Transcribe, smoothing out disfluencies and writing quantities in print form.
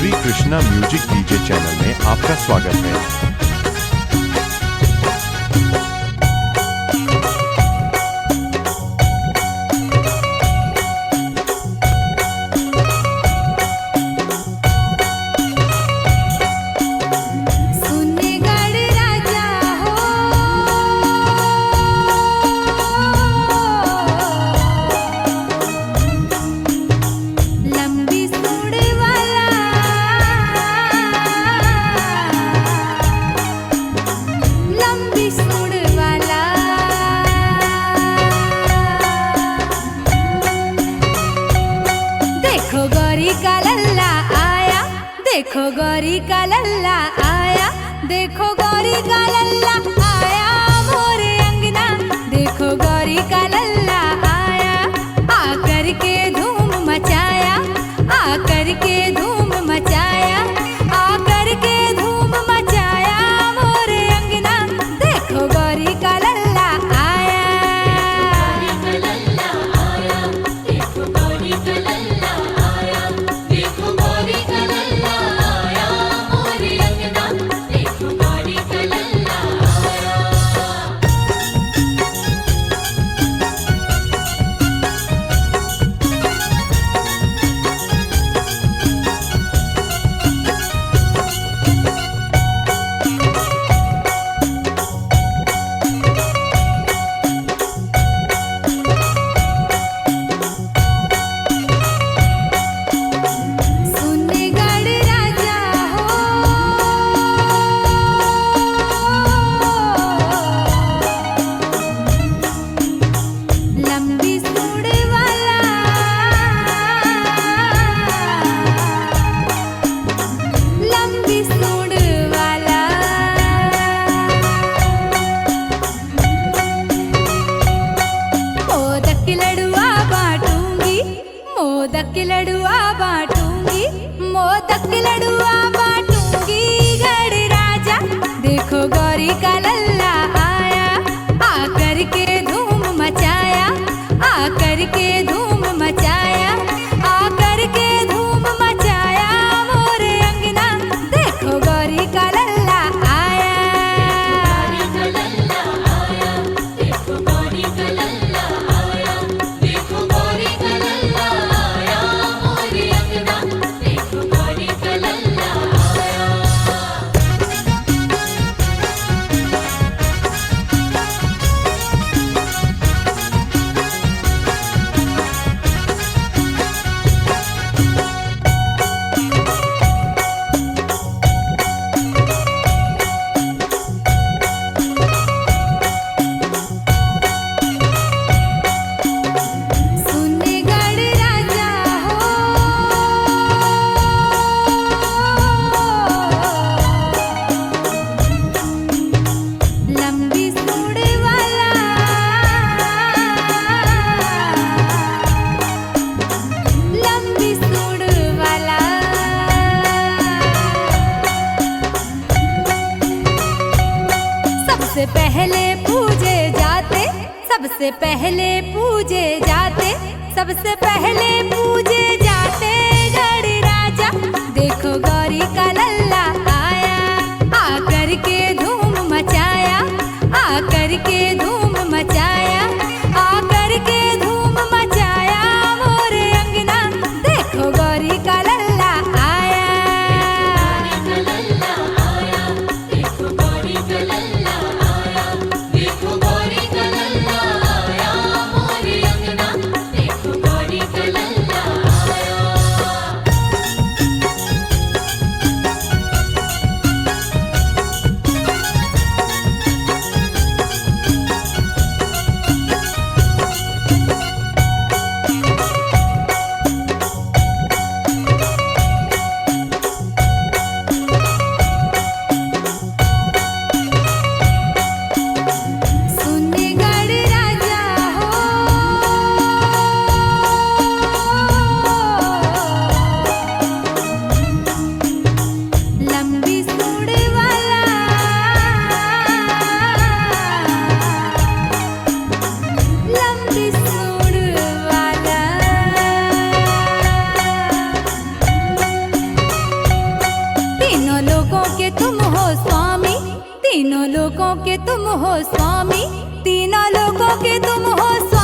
Shri Krishna music DJ channel में आपका स्वागत है। देखो गौरी का लल्ला आया, देखो गौरी का लल्ला आया मोरे अंगना। देखो गौरी का लल्ला आया, आकर के धूम मचाया, आकर के धूम मचाया, आकर के धूम मचाया मोरे अंगना। देखो गौरी का लल्ला आया, देखो गौरी का लल्ला आया, देखो गौरी का लल्ला आया मोरे अंगना। देखो गौरी का लल्ला आया। मोदक के लडुआ बांटूंगी, मोदक के लडुआ बांटूंगी गढ़ राजा। देखो गौरी का लल्ला आया, आकर के धूम मचाया, आकर के धूम मचाया, आकर के धूम मचाया मोरे अंगना। देखो गौरी का लल्ला आया, देखो गौरी का लल्ला आया, देखो गौरी का लल्ला आया, देखो गौरी का लल्ला आया मोरे अंगना। देखो गौरी का लल्ला आया। सबसे पहले पूजे जाते, सबसे पहले पूजे जाते, सबसे पहले पूजे जाते गढ़ राजा। देखो गौरी का लल्ला आया, आकर के धूम मचाया, आकर के धूम मचाया, आकर के धूम मचाया मोरे अंगना। देखो गौरी का लल्ला आया, गौरी का लल्ला आया, देखो गौरी का लल्ला आया, देखो गौरी का लल्ला आया मोरे अंगना। देखो गौरी का लल्ला तीनों लोगों के तुम हो स्वामी, तीनों लोगों के तुम हो स्वामी।